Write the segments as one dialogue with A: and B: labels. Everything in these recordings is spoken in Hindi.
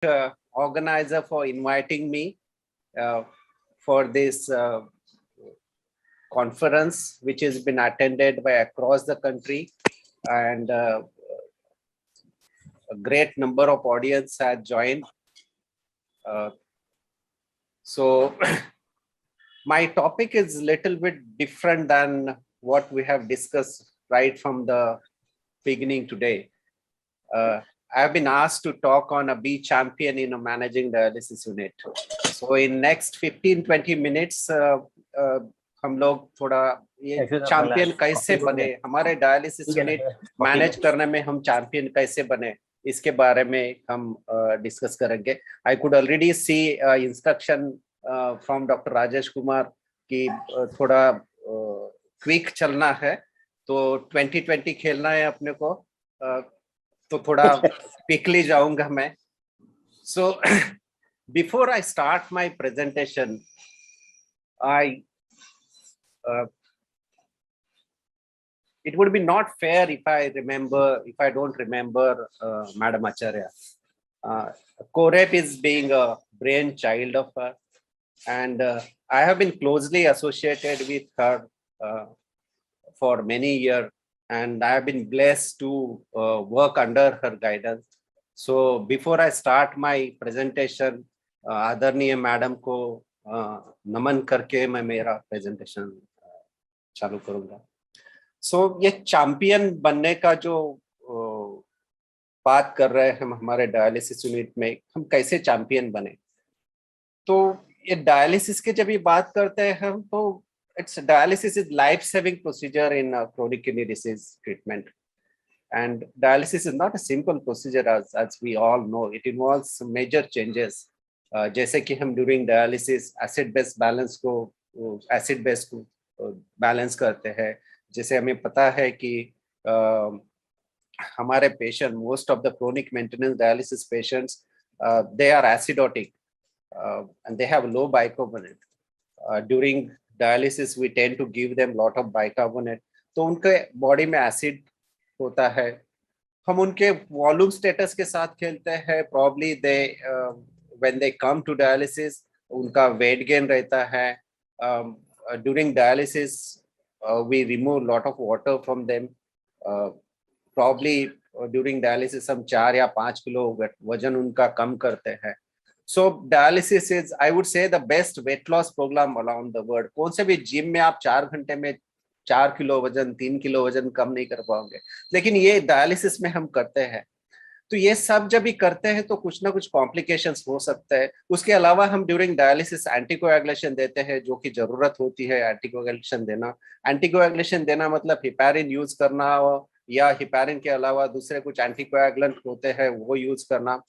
A: Organizer for inviting me for this conference, which has been attended by across the country, and a great number of audience had joined. So my topic is a little bit different than what we have discussed right from the beginning today. I have been asked to talk on a be champion in a managing dialysis unit. So in next 15-20 minutes, हम लोग थोड़ा ये चैंपियन कैसे बने, हमारे डायलिसिस यूनिट मैनेज करने में हम चैंपियन कैसे बने, इसके बारे में हम डिस्कस करेंगे. I could already see instruction from doctor Rajesh Kumar कि थोड़ा क्विक चलना है, तो 2020 खेलना है अपने को, तो थोड़ा क्विकली जाऊंगा मैं. So before I start my presentation, it would be not fair if I don't remember Madam Acharya. COREP is being a brainchild of her, and I have been closely associated with her for many years, and I have been blessed to work under her guidance. So before I start my presentation, आदरणीय मैडम को नमन करके मैं मेरा प्रेजेंटेशन चालू करूंगा. सो ये चैंपियन बनने का जो बात कर रहे हैं हम हमारे डायलिसिस यूनिट में, हम कैसे चैंपियन बने. तो ये डायलिसिस के जब ये बात करते हैं हम, तो it's dialysis is life saving procedure in chronic kidney disease treatment. And dialysis is not a simple procedure, as we all know. It involves major changes. जैसे कि हम during dialysis acid base balance को balance करते हैं. जैसे हमें पता है कि हमारे patient, most of the chronic maintenance dialysis patients, they are acidotic and they have low bicarbonate. During dialysis we tend to give them lot of bicarbonate. तो उनके body में acid होता है. हम उनके वॉल्यूम स्टेटस के साथ खेलते हैं. Probably they when they come to dialysis उनका वेट गेन रहता है. During dialysis we remove lot of water from them. Probably during dialysis हम 4 या 5 किलो वजन उनका कम करते हैं. So dialysis is, I would say, the best weight loss program around the world. कौन से भी जिम में आप 4 घंटे में 4 किलो वजन, 3 किलो वजन कम नहीं कर पाओगे, लेकिन ये डायलिसिस में हम करते हैं. तो ये सब जब भी करते हैं तो कुछ ना कुछ कॉम्प्लिकेशंस हो सकते हैं. उसके अलावा हम ड्यूरिंग डायलिसिस एंटीकोएगुलेशन देते हैं, जो कि जरूरत होती है एंटीकोएगुलेशन देना. एंटीकोएगुलेशन देना मतलब हिपैरिन यूज करना, या हिपैरिन के अलावा दूसरे कुछ एंटीकोएगुलेंट होते हैं वो यूज करना.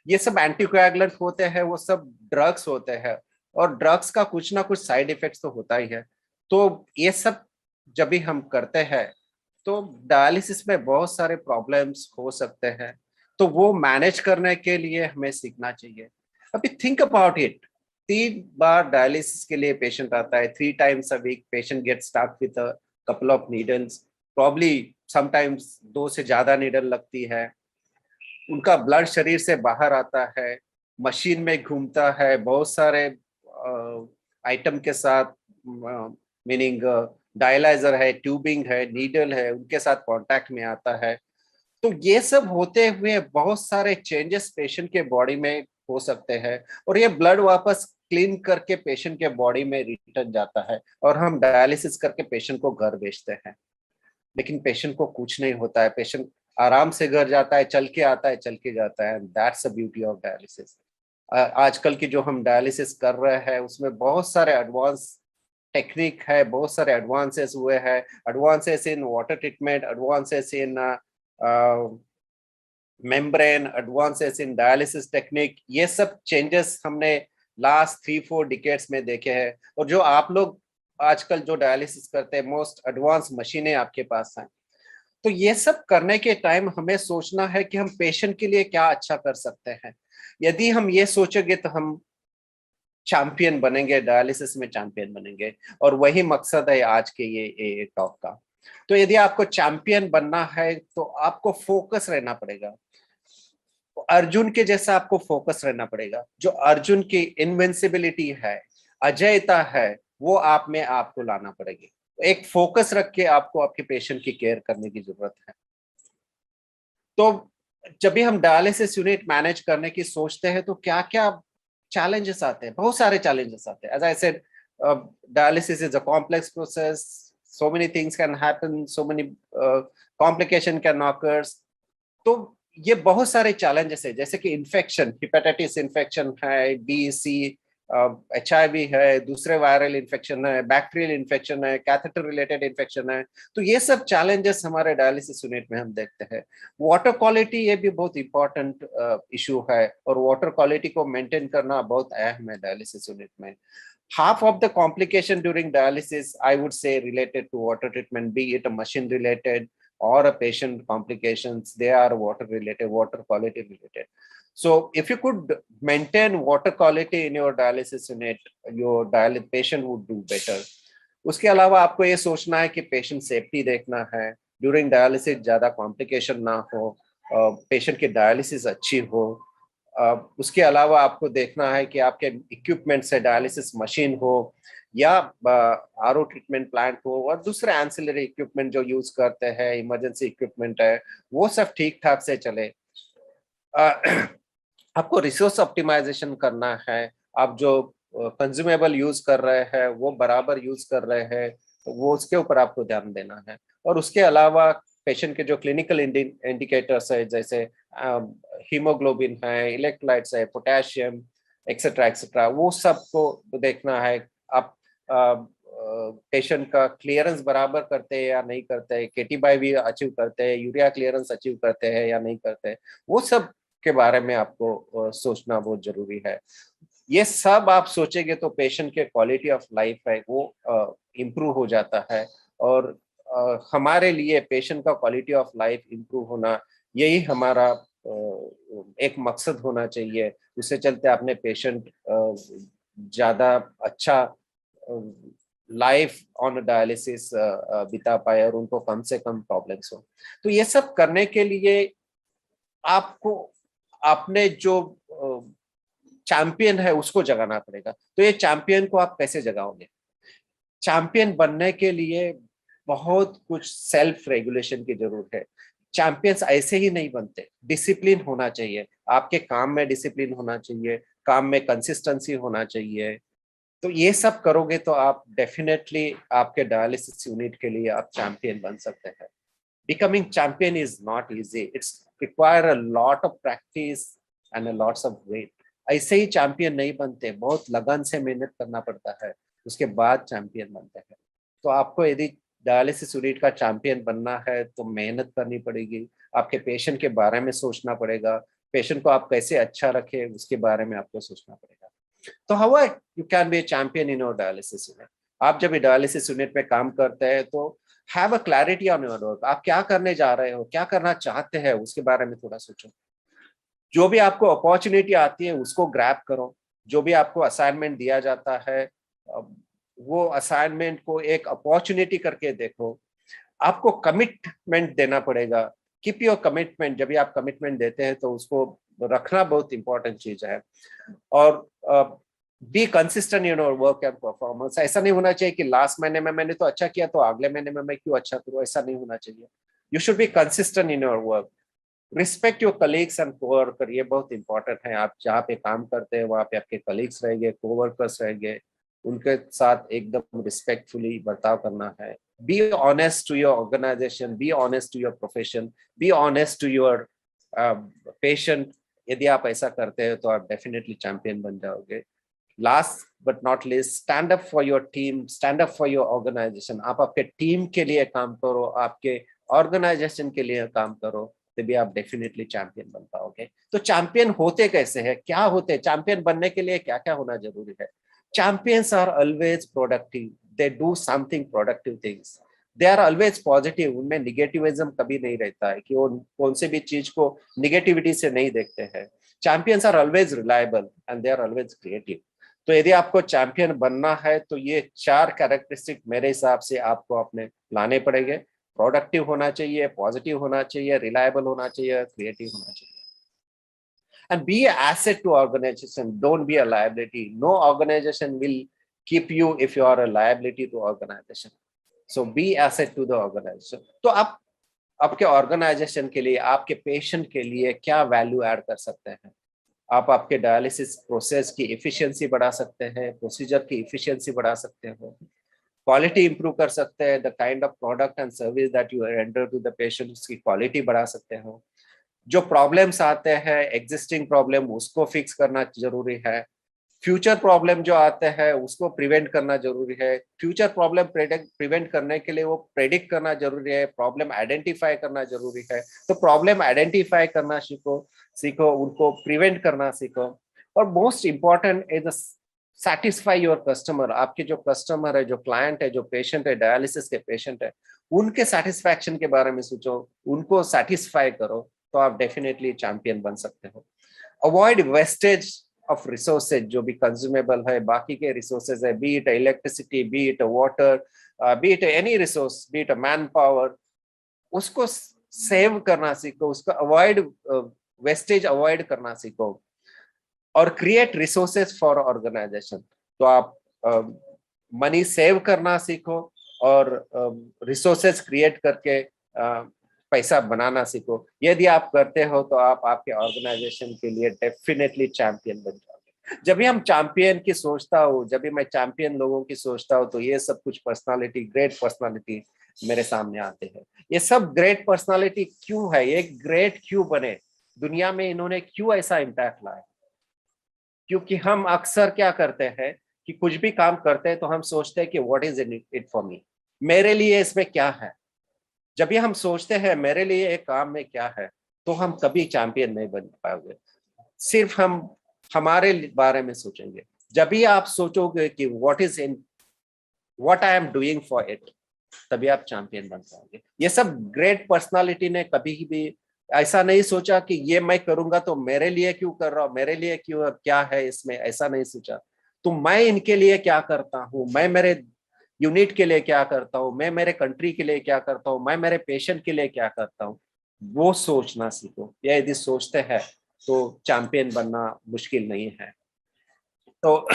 A: ये सब एंटीकोएगुलेंट होते हैं, वो सब ड्रग्स होते हैं, और ड्रग्स का कुछ ना कुछ साइड इफेक्ट्स तो होता ही है. तो ये सब जब भी हम करते हैं तो डायलिसिस में बहुत सारे प्रॉब्लम्स हो सकते हैं. तो वो मैनेज करने के लिए हमें सीखना चाहिए. अभी थिंक अबाउट इट. 3 बार डायलिसिस के लिए पेशेंट आता है. 3 times a week patient get stuck with a couple of needles. Probably sometimes 2 से ज्यादा नीडल लगती है. उनका ब्लड शरीर से बाहर आता है, मशीन में घूमता है बहुत सारे आइटम के साथ, मीनिंग डायलाइजर है, ट्यूबिंग है, नीडल है, उनके साथ कांटेक्ट में आता है. तो ये सब होते हुए बहुत सारे चेंजेस पेशेंट के बॉडी में हो सकते हैं, और ये ब्लड वापस क्लीन करके पेशेंट के बॉडी में रिटर्न जाता है, और हम डायलिसिस करके पेशेंट को घर भेजते हैं. लेकिन पेशेंट को कुछ नहीं होता है. पेशेंट आराम से घर जाता है, चल के आता है, चल के जाता है. That's the beauty of dialysis. आजकल की जो हम डायलिसिस कर रहे हैं उसमें बहुत सारे एडवांस टेक्निक है, बहुत सारे एडवांसेस हुए हैं. Advances in water treatment, advances in membrane, advances in dialysis technique. ये सब चेंजेस हमने लास्ट 3-4 डिकेड्स में देखे हैं. और जो आप लोग आजकल जो डायलिसिस करते हैं, मोस्ट एडवांस मशीनें आपके पास हैं. तो ये सब करने के टाइम हमें सोचना है कि हम पेशेंट के लिए क्या अच्छा कर सकते हैं. यदि हम ये सोचेंगे तो हम चैंपियन बनेंगे, डायलिसिस में चैंपियन बनेंगे. और वही मकसद है आज के ये टॉक का. तो यदि आपको चैंपियन बनना है तो आपको फोकस रहना पड़ेगा. अर्जुन के जैसा आपको फोकस रहना पड़ेगा। जो अर्जुन की इनविंसिबिलिटी है, अजयता है, वो आप में आपको लाना पड़ेगी। एक फोकस रख के आपको आपके पेशेंट की केयर करने की जरूरत है। तो जब भी हम डायलिसिस यूनिट मैनेज करने की सोचते हैं तो क्या क्या चैलेंजेस आते हैं? बहुत सारे चैलेंजेस आते हैं। As I said, dialysis is a complex process, so many things can happen, so many complication can occur। तो ये बहुत सारे चैलेंजेस है, जैसे कि इन्फेक्शन, हिपेटाइटिस इन्फेक्शन है, बी सी, HIV है, दूसरे वायरल इन्फेक्शन है, बैक्टीरियल इन्फेक्शन है, कैथेटर रिलेटेड इन्फेक्शन है। तो ये सब चैलेंजेस हमारे डायलिसिस यूनिट में हम देखते हैं। वाटर क्वालिटी, ये भी बहुत इंपॉर्टेंट इशू है, और वाटर क्वालिटी को मेंटेन करना बहुत अहम है डायलिसिस यूनिट में। Half of the complication during dialysis, I would say, related to water treatment, be it a machine related or a patient complications, they are water related, water quality related. So if you could maintain water quality in your dialysis unit, your patient would do better. उसके अलावा आपको ये सोचना है कि पेशेंट सेफ्टी देखना है, ड्यूरिंग डायलिसिस ज्यादा कॉम्प्लिकेशन ना हो, पेशेंट की डायलिसिस अच्छी हो। उसके अलावा आपको देखना है कि आपके इक्विपमेंट से डायलिसिस मशीन हो या RO ट्रीटमेंट प्लांट हो, और दूसरे एंसिलरी इक्विपमेंट जो यूज करते हैं, इमरजेंसी इक्विपमेंट है, वो सब ठीक ठाक से चले। आपको रिसोर्स ऑप्टिमाइजेशन करना है। आप जो कंज्यूमेबल यूज कर रहे हैं वो बराबर यूज कर रहे हैं, तो वो उसके ऊपर आपको ध्यान देना है। और उसके अलावा पेशेंट के जो क्लिनिकल इंडिकेटर्स है, जैसे हीमोग्लोबिन है, इलेक्ट्रोलाइट्स है, पोटेशियम, एक्सेट्रा एक्सेट्रा, वो सबको देखना है। आप पेशेंट का क्लियरेंस बराबर करते हैं या नहीं करते हैं, KT भी अचीव करते हैं, यूरिया क्लियरेंस अचीव करते हैं या नहीं करते हैं, वो सब के बारे में आपको सोचना बहुत जरूरी है। ये सब आप सोचेंगे तो पेशेंट के क्वालिटी ऑफ लाइफ है वो इम्प्रूव हो जाता है। और हमारे लिए पेशेंट का क्वालिटी ऑफ लाइफ इम्प्रूव होना, यही हमारा एक मकसद होना चाहिए। उससे चलते अपने पेशेंट ज्यादा अच्छा लाइफ ऑन डायलिसिस बिता पाए और उनको कम से कम प्रॉब्लम्स हो। तो ये सब करने के लिए आपको अपने जो चैंपियन है उसको जगाना पड़ेगा। तो ये चैंपियन को आप कैसे जगाओगे? चैंपियन बनने के लिए बहुत कुछ सेल्फ रेगुलेशन की जरूरत है। चैंपियंस ऐसे ही नहीं बनते, डिसिप्लिन होना चाहिए, आपके काम में डिसिप्लिन होना चाहिए, काम में कंसिस्टेंसी होना चाहिए। तो ये सब करोगे तो आप डेफिनेटली आपके डायलिसिस यूनिट के लिए आप चैंपियन बन सकते हैं। Becoming champion is not easy. It's require a lot of practice and a lots of weight. ऐसे ही चैंपियन नहीं बनते, बहुत लगन से मेहनत करना पड़ता है, उसके बाद चैंपियन बनते हैं। तो आपको यदि डायलिसिस यूनिट का चैंपियन बनना है तो मेहनत करनी पड़ेगी, आपके पेशेंट के बारे में सोचना पड़ेगा, पेशेंट को आप कैसे अच्छा रखें उसके बारे में आपको सोचना पड़ेगा। तो how you can be A champion in your dialysis unit? आप जब डायलिसिस यूनिट में काम करते हैं तो have a clarity on your work. आप क्या करने जा रहे हो, क्या करना चाहते हैं, उसके बारे में थोड़ा सोचो। जो भी आपको अपॉर्चुनिटी आती है उसको ग्रैब करो। जो भी आपको असाइनमेंट दिया जाता है, वो असाइनमेंट को एक अपॉर्चुनिटी करके देखो। आपको कमिटमेंट देना पड़ेगा। Keep your commitment. जब भी आप कमिटमेंट देते हैं तो उसको रखना बहुत इंपॉर्टेंट चीज है। और be consistent in your work and performance. ऐसा नहीं होना चाहिए कि लास्ट महीने में मैंने तो अच्छा किया तो अगले महीने में मैं क्यों अच्छा करूं, ऐसा नहीं होना चाहिए। You should be consistent in your work. Respect your colleagues and co-worker, ये बहुत इंपॉर्टेंट है। आप जहाँ पे काम करते हैं वहाँ पे आपके कलीग्स रहेंगे, कोवर्कर्स रहेंगे, उनके साथ एकदम रिस्पेक्टफुली बर्ताव करना है। Be honest to your organisation, be honest to your profession, be honest to your patient. यदि आप ऐसा करते हैं तो आप डेफिनेटली चैंपियन बन जाओगे। Last but not least, stand up for your team, stand up for your organisation. आप आपके टीम के लिए काम करो, आपके ऑर्गेनाइजेशन के लिए काम करो, तभी आप डेफिनेटली चैंपियन बन पाओगे। तो चैंपियन होते कैसे हैं, क्या होते हैं चैंपियन बनने के लिए, क्या क्या होना जरूरी है? Champions are always productive, they do something productive things, they are always positive. उनमें निगेटिविज्म कभी नहीं रहता है कि वो कौन से भी चीज को निगेटिविटी से नहीं देखते हैं। Champions are always reliable and they are always creative. तो यदि आपको चैंपियन बनना है तो ये 4 कैरेक्टरिस्टिक मेरे हिसाब से आपको अपने लाने पड़ेंगे। प्रोडक्टिव होना चाहिए, पॉजिटिव होना चाहिए, रिलायबल होना चाहिए, क्रिएटिव होना चाहिए। and be an asset to organization. Don't be a liability. No organization will keep you if you are a liability to organization. So be asset to the organization. तो आप आपके ऑर्गेनाइजेशन के लिए, आपके पेशेंट के लिए क्या वैल्यू ऐड कर सकते हैं? आप आपके डायलिसिस प्रोसेस की एफिशिएंसी बढ़ा सकते हैं, प्रोसीजर की एफिशिएंसी बढ़ा सकते हो, क्वालिटी इंप्रूव कर सकते हैं, the kind of product and service that you render to the patient उसकी क्वालिटी बढ़ा सकते हो। जो प्रॉब्लम्स आते हैं, एग्जिस्टिंग प्रॉब्लम, उसको फिक्स करना जरूरी है। फ्यूचर प्रॉब्लम जो आते हैं उसको प्रिवेंट करना जरूरी है। फ्यूचर प्रॉब्लम प्रिवेंट करने के लिए वो प्रेडिक्ट करना जरूरी है, प्रॉब्लम आइडेंटिफाई करना जरूरी है। तो प्रॉब्लम आइडेंटिफाई करना सीखो, उनको प्रिवेंट करना सीखो। और most important is satisfy your customer. आपके जो कस्टमर है, जो क्लाइंट है, जो पेशेंट है, डायलिसिस के पेशेंट है, उनके सेटिस्फैक्शन के बारे में सोचो, उनको सेटिस्फाई करो, तो आप डेफिनेटली चैंपियन बन सकते हो। अवॉइड वेस्टेज ऑफ रिसोर्सेज, जो भी कंज्यूमेबल है, बाकी के रिसोर्सेज है, B it electricity, B it water, B it any resource, B it man power, उसको सेव करना सीखो, उसको अवॉइड, वेस्टेज अवॉइड करना सीखो। और क्रिएट रिसोर्सेज फॉर ऑर्गेनाइजेशन। तो आप मनी सेव करना सीखो और रिसोर्सेज क्रिएट करके पैसा बनाना सीखो। यदि आप करते हो तो आप आपके ऑर्गेनाइजेशन के लिए डेफिनेटली चैंपियन बन जाओगे। जब भी हम चैंपियन की सोचता हूँ, जब भी मैं चैंपियन लोगों की सोचता हूँ, तो ये सब कुछ पर्सनालिटी, ग्रेट पर्सनालिटी मेरे सामने आते हैं। ये सब ग्रेट पर्सनालिटी क्यों है, ये ग्रेट क्यों बने, दुनिया में इन्होंने क्यों ऐसा इम्पैक्ट लाया? क्योंकि हम अक्सर क्या करते हैं कि कुछ भी काम करते हैं तो हम सोचते हैं कि what is it for me, मेरे लिए इसमें क्या है। जब भी हम सोचते हैं मेरे लिए एक काम में क्या है, तो हम कभी चैंपियन नहीं बन पाओगे। सिर्फ हम हमारे बारे में सोचेंगे। जब भी आप सोचोगे कि what I am doing for it, तभी आप चैंपियन बन पाओगे। ये सब ग्रेट पर्सनालिटी ने कभी भी ऐसा नहीं सोचा कि ये मैं करूंगा तो मेरे लिए क्यों कर रहा हूं, मेरे लिए क्यों, क्या है इसमें, ऐसा नहीं सोचा। तो मैं इनके लिए क्या करता हूँ, मैं मेरे यूनिट के लिए क्या करता हूँ, मैं मेरे कंट्री के लिए क्या करता हूँ, मैं मेरे पेशेंट के लिए क्या करता हूँ, वो सोचना सीखो। ये यदि सोचते हैं तो चैंपियन बनना मुश्किल नहीं है। तो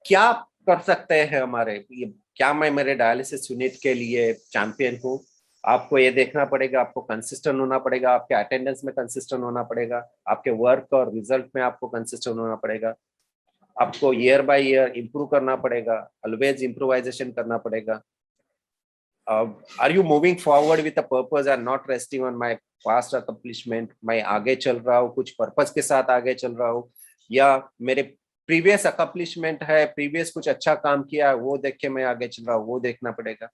A: क्या कर सकते हैं हमारे ये, क्या मैं मेरे डायलिसिस यूनिट के लिए चैंपियन हूँ? आपको ये देखना पड़ेगा, आपको कंसिस्टेंट होना पड़ेगा, आपके अटेंडेंस में कंसिस्टेंट होना पड़ेगा, आपके वर्क और रिजल्ट में आपको कंसिस्टेंट होना पड़ेगा, आपको ईयर बाय ईयर इंप्रूव करना पड़ेगा, ऑलवेज इम्प्रोवाइजेशन करना पड़ेगा। Are you moving forward with a purpose and not resting on my past accomplishment? मैं आगे चल रहा हूँ, कुछ पर्पस के साथ आगे चल रहा हूँ, या मेरे प्रीवियस अकम्प्लिशमेंट है, प्रीवियस कुछ अच्छा काम किया, वो देख के मैं आगे चल रहा हूँ, वो देखना पड़ेगा।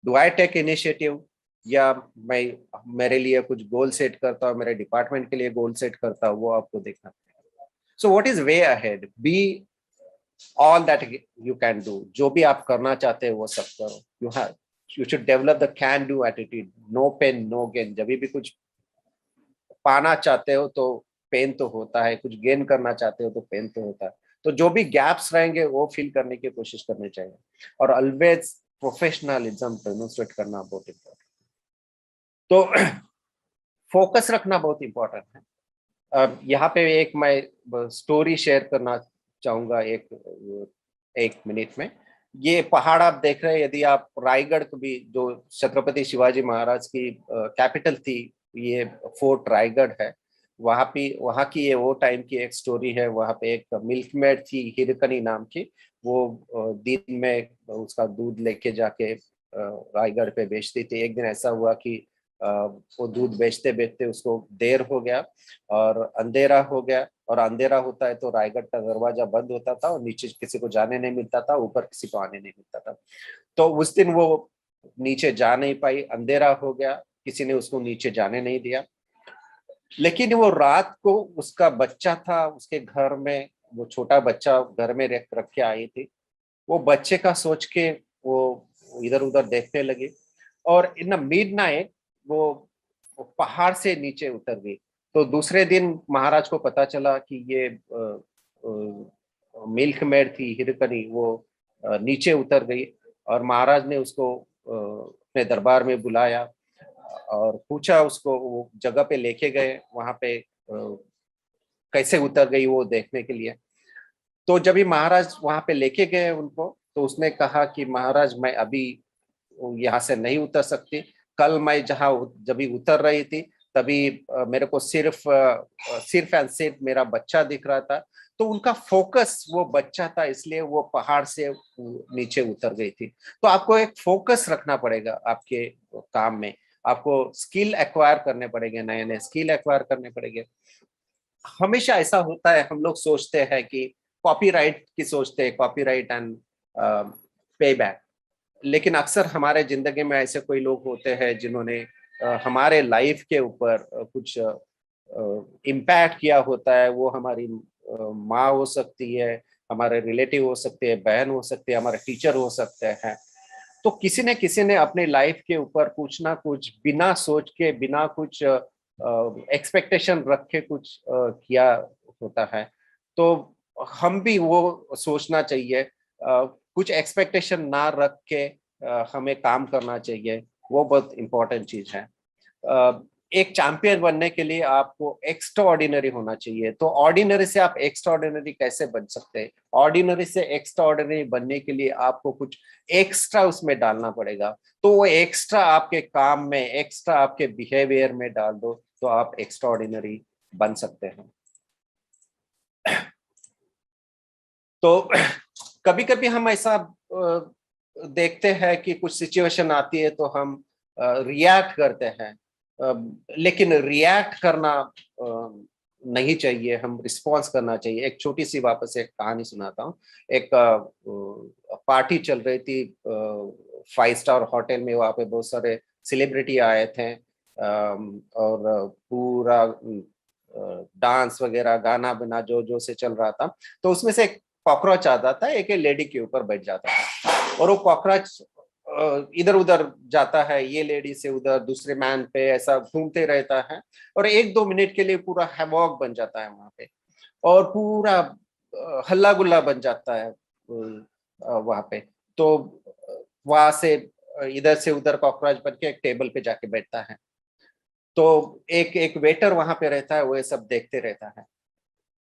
A: डू आई टेक इनिशिएटिव, या मैं मेरे लिए कुछ गोल सेट करता हूँ, मेरे डिपार्टमेंट के लिए गोल सेट करता हूँ, वो आपको देखना पड़ेगा। So what is way ahead? Be all that you can do. जो भी आप करना चाहते हो वो सब करो। You should develop the can do attitude, no pain no gain. जब भी कुछ पाना चाहते हो तो पेन तो होता है, कुछ गेन करना चाहते हो तो पेन तो होता है। तो जो भी गैप्स रहेंगे वो फिल करने की कोशिश करनी चाहिए, और ऑलवेज प्रोफेशनलिज्म डेमोन्स्ट्रेट करना बहुत इम्पोर्टेंट। तो फोकस रखना बहुत इम्पोर्टेंट है। अब यहाँ पे एक मैं स्टोरी शेयर करना चाहूंगा, एक एक मिनट में। ये पहाड़ आप देख रहे हैं, यदि आप रायगढ़ को भी, जो छत्रपति शिवाजी महाराज की कैपिटल थी, ये फोर्ट रायगढ़ है, वहाँ की ये वो टाइम की एक स्टोरी है। वहाँ पे एक मिल्कमेड थी, हिरकनी नाम की। वो दिन में उसका दूध लेके जाके रायगढ़ पे बेचती थी। एक दिन ऐसा हुआ कि वो दूध बेचते बेचते उसको देर हो गया और अंधेरा हो गया, और अंधेरा होता है तो रायगढ़ का दरवाजा बंद होता था, और नीचे किसी को जाने नहीं मिलता था, ऊपर किसी को आने नहीं मिलता था। तो उस दिन वो नीचे जा नहीं पाई, अंधेरा हो गया, किसी ने उसको नीचे जाने नहीं दिया। लेकिन वो रात को उसका बच्चा था उसके घर में, वो छोटा बच्चा घर में रख के आई थी। वो बच्चे का सोच के वो इधर उधर देखने लगी, और इन मिडनाइट वो पहाड़ से नीचे उतर गई। तो दूसरे दिन महाराज को पता चला कि ये मिल्क मेड थी हिरकनी, वो नीचे उतर गई। और महाराज ने उसको अपने दरबार में बुलाया और पूछा उसको, वो जगह पे लेके गए। वहां पे कैसे उतर गई वो देखने के लिए। तो जब भी महाराज वहां पे लेके गए उनको, तो उसने कहा कि महाराज मैं अभी यहाँ से नहीं उतर सकती, कल मैं जहाँ जब भी उतर रही थी तभी मेरे को सिर्फ एंड सिर्फ मेरा बच्चा दिख रहा था। तो उनका फोकस वो बच्चा था, इसलिए वो पहाड़ से नीचे उतर गई थी। तो आपको एक फोकस रखना पड़ेगा आपके काम में, आपको स्किल एक्वायर करने पड़ेंगे, नए नए स्किल एक्वायर करने पड़ेंगे। हमेशा ऐसा होता है, हम लोग सोचते हैं कि कॉपीराइट की सोचते हैं, कॉपीराइट एंड पे बैक। लेकिन अक्सर हमारे जिंदगी में ऐसे कोई लोग होते हैं जिन्होंने हमारे लाइफ के ऊपर कुछ इम्पैक्ट किया होता है। वो हमारी माँ हो सकती है, हमारे रिलेटिव हो सकते हैं, बहन हो सकते हैं, हमारे टीचर हो सकते हैं। तो किसी ने अपने लाइफ के ऊपर कुछ ना कुछ बिना सोच के, बिना कुछ एक्सपेक्टेशन रख के कुछ किया होता है। तो हम भी वो सोचना चाहिए, कुछ एक्सपेक्टेशन ना रख के हमें काम करना चाहिए। वो बहुत इंपॉर्टेंट चीज है। अ, एक चैंपियन बनने के लिए आपको एक्स्ट्रा ऑर्डिनरी होना चाहिए। तो ऑर्डिनरी से आप एक्स्ट्रा ऑर्डिनरी कैसे बन सकते हैं? ऑर्डिनरी से एक्स्ट्रा ऑर्डिनरी बनने के लिए आपको कुछ एक्स्ट्रा उसमें डालना पड़ेगा। तो वो एक्स्ट्रा आपके काम में, एक्स्ट्रा आपके बिहेवियर में डाल दो, तो आप एक्स्ट्रा ऑर्डिनरी बन सकते हैं। तो कभी कभी हम ऐसा देखते हैं कि कुछ सिचुएशन आती है तो हम रिएक्ट करते हैं। लेकिन रिएक्ट करना नहीं चाहिए, हम रिस्पॉन्स करना चाहिए। एक छोटी सी वापस एक कहानी सुनाता हूँ। एक पार्टी चल रही थी 5 स्टार होटल में। वहाँ पे बहुत सारे सेलिब्रिटी आए थे, और पूरा डांस वगैरह, गाना बना जो जो से चल रहा था। तो उसमें से एक कॉकरोच आता था, एक लेडी के ऊपर बैठ जाता था, और वो कॉकरोच इधर उधर जाता है, ये लेडी से उधर, दूसरे मैन पे, ऐसा घूमते रहता है। और 1-2 मिनट के लिए पूरा हैवॉक बन जाता है वहां पे, और पूरा हल्ला गुल्ला बन जाता है वहां पे। तो वहां से इधर से उधर कॉकरोच बन के एक टेबल पे जाके बैठता है। तो एक एक वेटर वहां पे रहता है, वो ये सब देखते रहता है।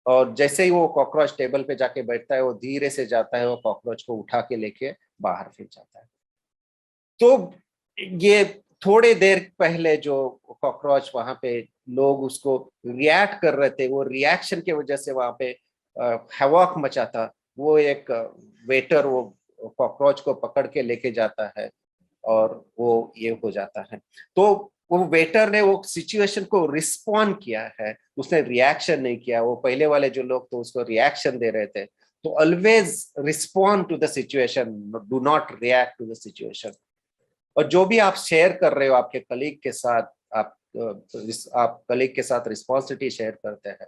A: और जैसे ही वो कॉकरोच टेबल पे जाके बैठता है, वो धीरे से जाता है, वो कॉकरोच को उठा के लेके बाहर फेंक जाता है। तो ये थोड़े देर पहले जो कॉकरोच वहां पे लोग उसको रिएक्ट कर रहे थे, वो रिएक्शन की वजह से वहां पे हवाक मचा था। वो एक वेटर वो कॉकरोच को पकड़ के लेके जाता है, और वो ये हो जाता है। तो वो वेटर ने वो सिचुएशन को रिस्पॉन्ड किया है, उसने रिएक्शन नहीं किया। वो पहले वाले जो लोग तो उसको रिएक्शन दे रहे थे। तो always respond to the situation, do not react to the situation. और जो भी आप शेयर कर रहे हो आपके कलीग के साथ, आप कलीग के साथ रिस्पॉन्सिबिलिटी शेयर करते हैं,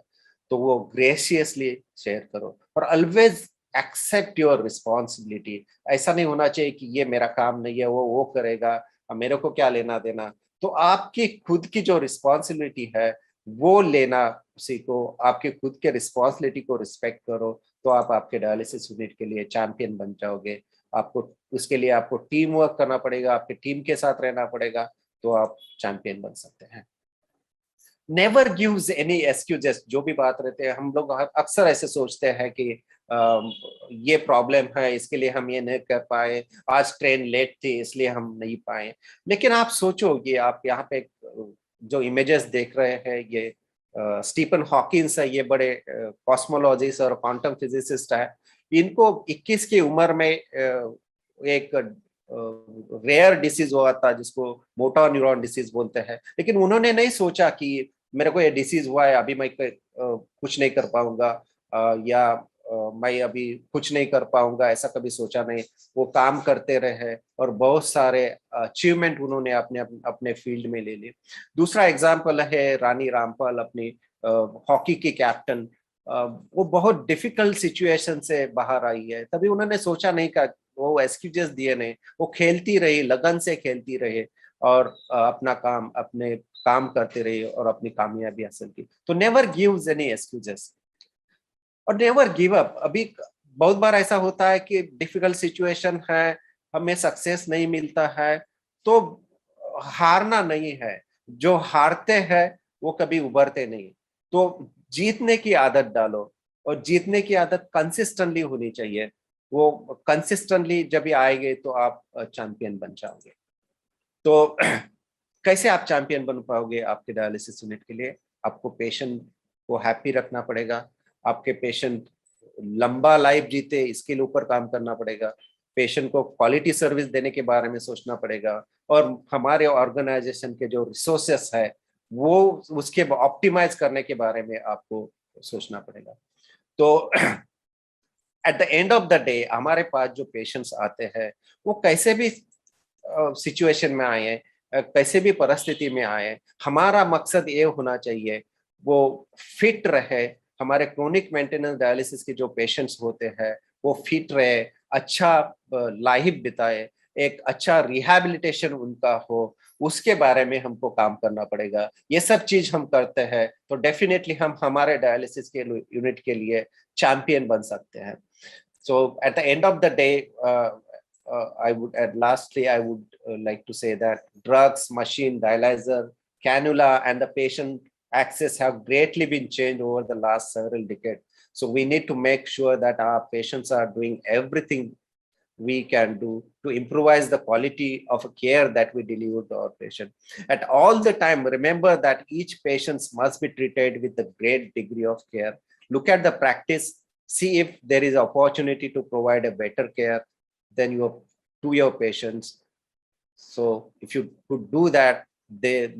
A: तो वो ग्रेशियसली शेयर करो, और ऑलवेज एक्सेप्ट योर रिस्पॉन्सिबिलिटी। ऐसा नहीं होना चाहिए कि ये मेरा काम नहीं है, वो करेगा, अब मेरे को क्या लेना देना। तो आपकी खुद की जो रिस्पॉन्सिबिलिटी है वो लेना सीखो, आपके खुद के रिस्पॉन्सिबिलिटी को रिस्पेक्ट करो। तो आप आपके डायलिसिस यूनिट के लिए चैंपियन बन जाओगे। आपको उसके लिए आपको टीम वर्क करना पड़ेगा, आपके टीम के साथ रहना पड़ेगा, तो आप चैंपियन बन सकते हैं। Never gives any excuses. जो भी बात रहते हैं, हम लोग अक्सर ऐसे सोचते हैं कि ये प्रॉब्लम है, इसके लिए हम ये नहीं कर पाए, आज ट्रेन लेट थी इसलिए हम नहीं पाए। लेकिन आप सोचो कि आप यहाँ पे जो इमेजेस देख रहे हैं, ये स्टीफन हॉकिंस है, ये बड़े कॉस्मोलॉजिस्ट और क्वांटम फिजिसिस्ट है। इनको 21 की उम्र में एक रेयर डिसीज हुआ था जिसको मोटर न्यूरॉन डिसीज बोलते हैं। लेकिन उन्होंने नहीं सोचा कि मेरे को ये डिसीज हुआ है, अभी मैं कुछ नहीं कर पाऊंगा, या मैं अभी कुछ नहीं कर पाऊंगा, ऐसा कभी सोचा नहीं। वो काम करते रहे, और बहुत सारे अचीवमेंट उन्होंने अपने अपने फील्ड में ले लिए। दूसरा एग्जाम्पल है रानी रामपाल, अपनी हॉकी की कैप्टन। वो बहुत डिफिकल्ट सिचुएशन से बाहर आई है, तभी उन्होंने सोचा नहीं का, वो एक्सक्यूजेस दिए नहीं, वो खेलती रही, लगन से खेलती रही, और अपना काम, अपने काम करते रही, और अपनी कामयाबी हासिल की। तो नेवर गिव्स एनी एक्सक्यूजेस, और नेवर गिव अप। अभी बहुत बार ऐसा होता है कि डिफिकल्ट सिचुएशन है, हमें सक्सेस नहीं मिलता है, तो हारना नहीं है। जो हारते हैं वो कभी उभरते नहीं। तो जीतने की आदत डालो, और जीतने की आदत कंसिस्टेंटली होनी चाहिए। वो कंसिस्टेंटली जब ये आएंगे तो आप चैंपियन बन जाओगे। तो कैसे आप चैंपियन बन पाओगे आपके डायलिसिस यूनिट के लिए? आपको पेशेंट को हैप्पी रखना पड़ेगा, आपके पेशेंट लंबा लाइफ जीते इसके लिए ऊपर काम करना पड़ेगा, पेशेंट को क्वालिटी सर्विस देने के बारे में सोचना पड़ेगा, और हमारे ऑर्गेनाइजेशन के जो रिसोर्सेस है वो उसके ऑप्टिमाइज करने के बारे में आपको सोचना पड़ेगा। तो at the end of the day हमारे पास जो पेशेंट्स आते हैं वो कैसे भी सिचुएशन में आए हैं, कैसे भी परिस्थिति में आए हैं, हमारा मकसद ये होना चाहिए वो फिट रहे। हमारे क्रोनिक मेंटेनेंस डायलिसिस के जो पेशेंट्स होते हैं वो फिट रहे, अच्छा लाइफ बिताए, एक अच्छा रिहैबिलिटेशन उनका हो, उसके बारे में हमको काम करना पड़ेगा। ये सब चीज हम करते हैं तो डेफिनेटली हम हमारे डायलिसिस के यूनिट के लिए चैंपियन बन सकते हैं। So at the end of the day, I would, and lastly, I would like to say that drugs, machine, dialyzer, cannula, and the patient access have greatly been changed over the last several decades. So we need to make sure that our patients are doing everything we can do to improvise the quality of care that we deliver to our patient. At all the time, remember that each patient must be treated with a great degree of care. Look at the practice, see if there is opportunity to provide a better care than to your patients. So if you could do that,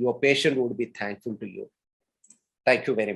A: your patient would be thankful to you. Thank you very much.